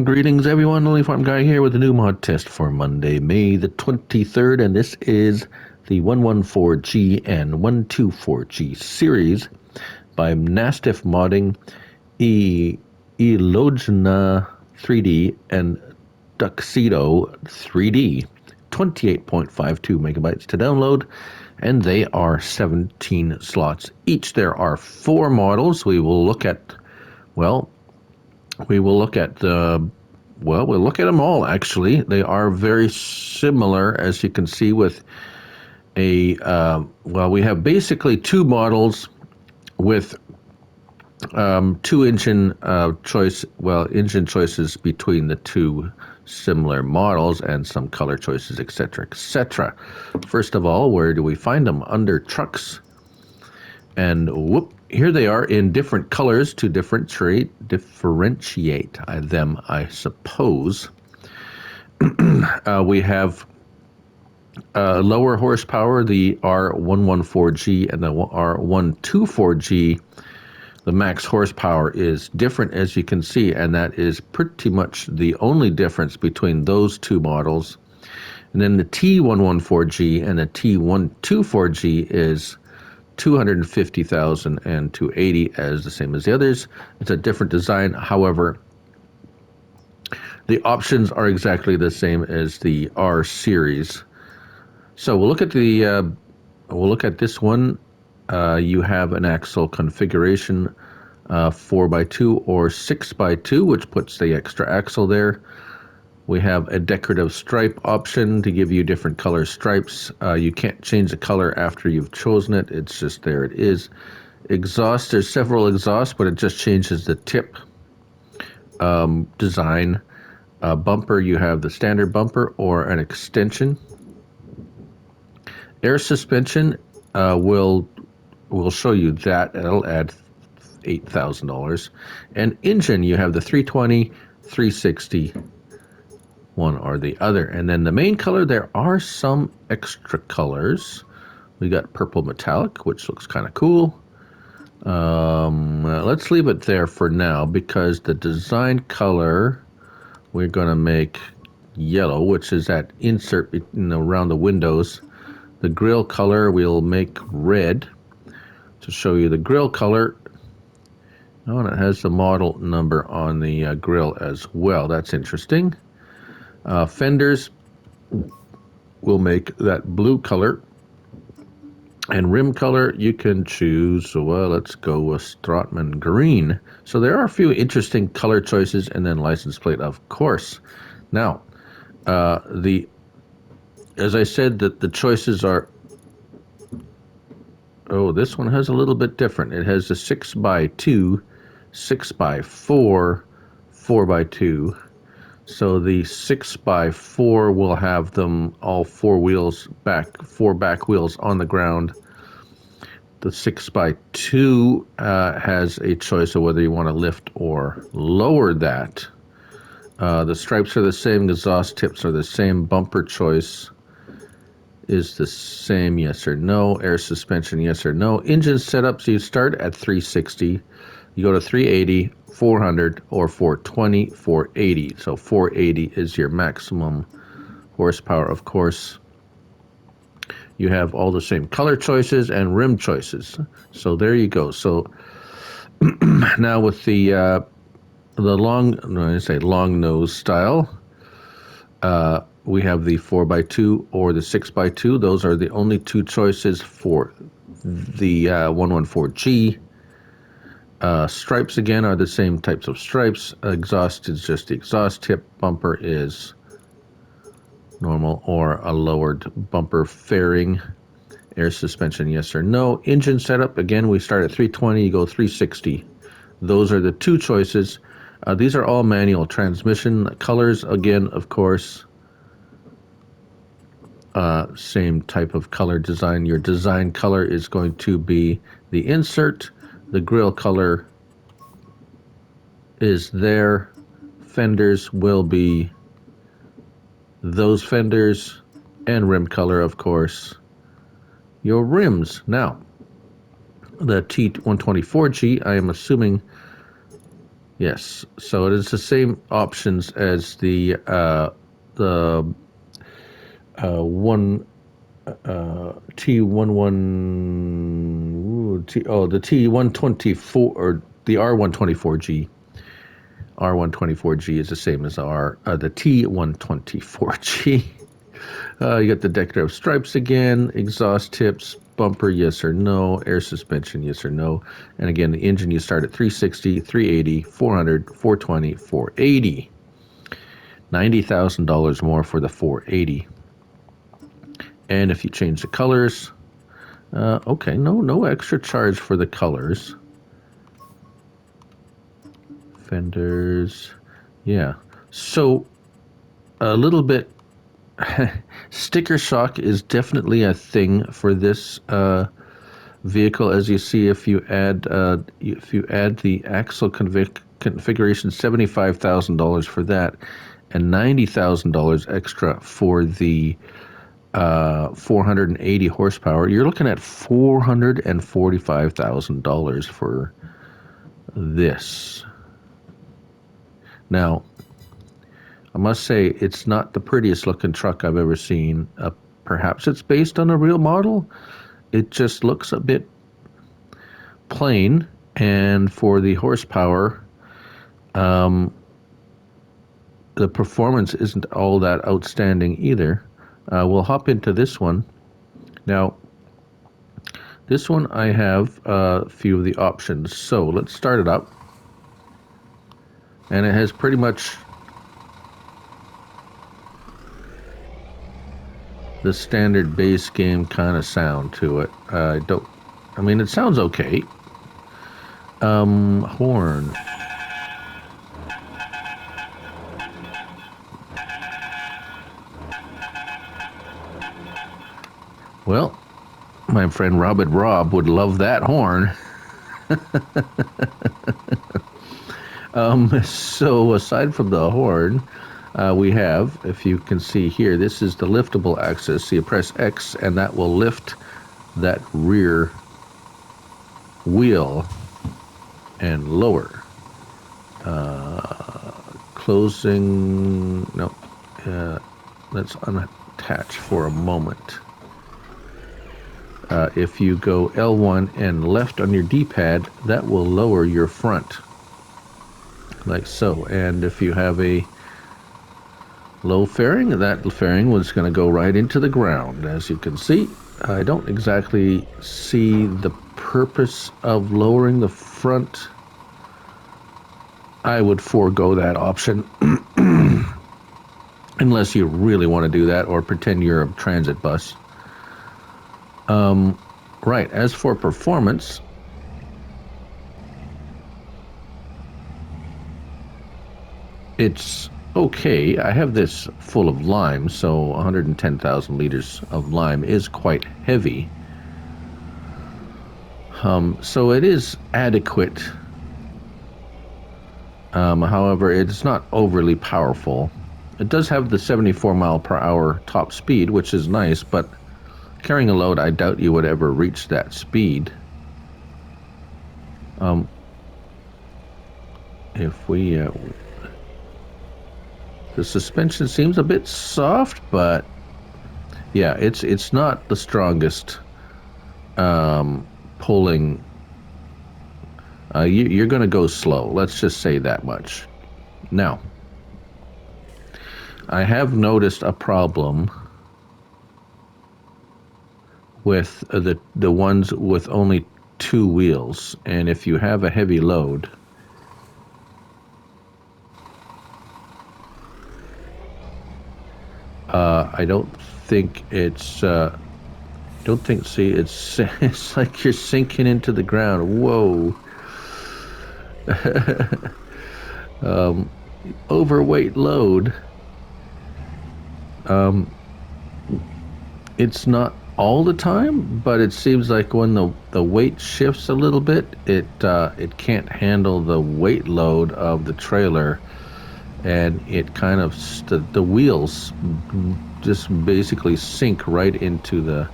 Warm greetings, everyone. Only Farm Guy here with a new mod test for Monday, May the 23rd, and this is the 114G and 124G series by Nasif Modding, Elogena 3D, and Tuxedo 3D. 28.52 megabytes to download, and they are 17 slots each. There are 4 models. We'll look at them all, actually. They are very similar, as you can see, with we have basically 2 models with 2 engine engine choices between the 2 similar models and some color choices, etc., etc. First of all, where do we find them? Under trucks. And here they are in different colors to differentiate them, I suppose. We have lower horsepower, the R114G and the R124G. The max horsepower is different, as you can see, and that is pretty much the only difference between those 2 models. And then the T114G and the T124G is 250,000 and 280 as the same as the others. It's a different design. However, the options are exactly the same as the R series. So we'll look at this one. You have an axle configuration, 4x2 or 6x2, which puts the extra axle there. We have a decorative stripe option to give you different color stripes. You can't change the color after you've chosen it. It's just there it is. Exhaust, there's several exhausts, but it just changes the tip design. Bumper, you have the standard bumper or an extension. Air suspension, will show you that. It'll add $8,000. And engine, you have the 320, 360, one or the other. And then the main color, there are some extra colors. We got purple metallic, which looks kind of cool. Let's leave it there for now, because the design color we're going to make yellow, which is that insert around the windows. The grill color we'll make red to show you the grill color. Oh, and it has the model number on the grill as well. That's interesting. Fenders will make that blue color, and rim color you can choose. Well, let's go with Stratman green. So there are a few interesting color choices, and then license plate, of course. Now, as I said, that the choices are. Oh, this one has a little bit different. It has a 6x2, 6x4, 4x2. So the 6x4 will have them all 4 wheels back, 4 back wheels on the ground. The 6x2 has a choice of whether you want to lift or lower that. The stripes are the same, exhaust tips are the same, bumper choice is the same, yes or no. Air suspension, yes or no. Engine setup, so you start at 360, you go to 380, 400, or 420, 480. So 480 is your maximum horsepower, of course. You have all the same color choices and rim choices. So there you go. So now with the long nose style, we have the 4x2 or the 6x2. Those are the only 2 choices for the 114G. Stripes, again, are the same types of stripes. Exhaust is just the exhaust tip. Bumper is normal or a lowered bumper fairing. Air suspension, yes or no. Engine setup, again, we start at 320, you go 360. Those are the 2 choices. These are all manual transmission. Colors, again, of course, same type of color design. Your design color is going to be the insert. The grill color is there. Fenders will be those fenders, and rim color, of course, your rims. Now, the T124G, I am assuming Yes, so it is the same options as the one the T124 or the R124G. R124G is the same as the T124G. You got the decorative stripes again, exhaust tips, bumper, yes or no, air suspension, yes or no. And again, the engine you start at 360, 380, 400, 420, 480. $90,000 more for the 480. And if you change the colors, okay, no extra charge for the colors. Fenders, yeah. So a little bit. Sticker shock is definitely a thing for this vehicle, as you see. If you add the axle configuration, $75,000 for that, and $90,000 extra for the 480 horsepower, you're looking at $445,000 for this. Now, I must say, it's not the prettiest looking truck I've ever seen. Perhaps it's based on a real model. It just looks a bit plain, and for the horsepower, the performance isn't all that outstanding either. We'll hop into this one. Now, this one I have a few of the options. So let's start it up. And it has pretty much the standard base game kind of sound to it. I mean, it sounds okay. Horn. Well, my friend Rob would love that horn. So aside from the horn, we have, if you can see here, this is the liftable axis. So you press X and that will lift that rear wheel and lower. Closing, no, let's unattach for a moment. If you go L1 and left on your D-pad, that will lower your front, like so. And if you have a low fairing, that fairing was going to go right into the ground. As you can see, I don't exactly see the purpose of lowering the front. I would forego that option unless you really want to do that or pretend you're a transit bus. Right, as for performance, it's okay. I have this full of lime, so 110,000 liters of lime is quite heavy. So it is adequate. However, it's not overly powerful. It does have the 74 mile per hour top speed, which is nice, but carrying a load, I doubt you would ever reach that speed. If we the suspension seems a bit soft, but yeah, it's not the strongest pulling. You're going to go slow. Let's just say that much. Now, I have noticed a problem with the ones with only two wheels, and if you have a heavy load, I don't think it's see, it's like you're sinking into the ground. Whoa. Overweight load. It's not all the time, but it seems like when the weight shifts a little bit, it can't handle the weight load of the trailer, and it kind of the wheels just basically sink right into the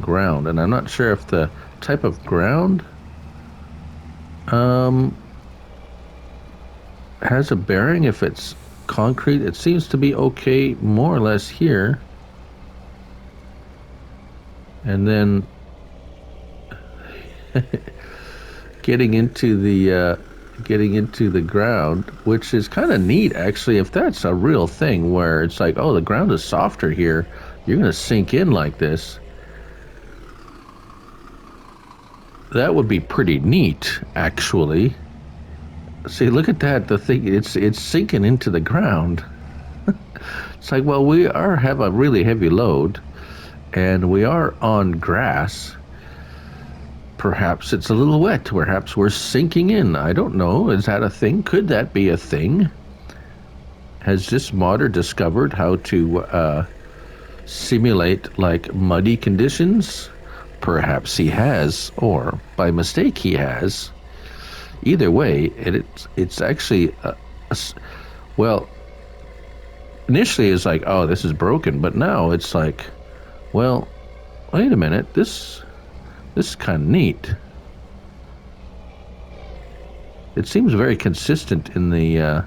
ground. And I'm not sure if the type of ground has a bearing. If it's concrete, it seems to be okay more or less here. And then getting into the ground, which is kind of neat actually. If that's a real thing where it's like, oh, the ground is softer here, you're gonna sink in like this. That would be pretty neat, actually. See, look at that. The thing, it's sinking into the ground. It's like, well, we have a really heavy load, and we are on grass. Perhaps it's a little wet. Perhaps we're sinking in. I don't know. Is that a thing? Could that be a thing? Has this modder discovered how to simulate like muddy conditions? Perhaps he has, or by mistake he has. Either way, it's actually well. Initially, it's like, oh, this is broken, but now it's like, well, wait a minute, this is kind of neat. It seems very consistent in the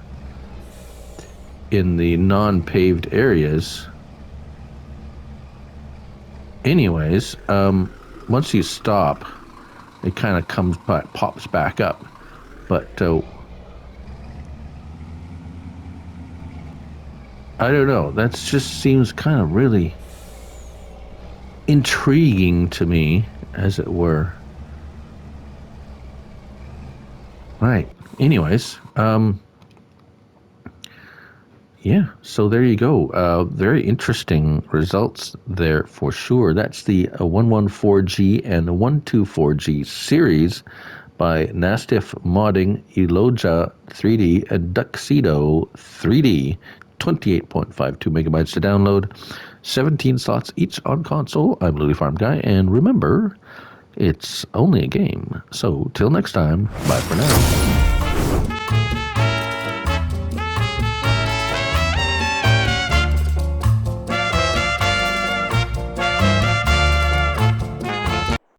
non-paved areas. Anyways, once you stop, it kind of pops back up. But I don't know. That just seems kind of really intriguing to me, as it were. Right. Anyways, yeah, so there you go. Very interesting results there for sure. That's the 114G and 124G series by Nasif Modding, Eloja 3D, and Duxedo 3D. 28.52 megabytes to download, 17 slots each on console. I'm Lily Farm Guy, and remember, it's only a game. So till next time, bye for now.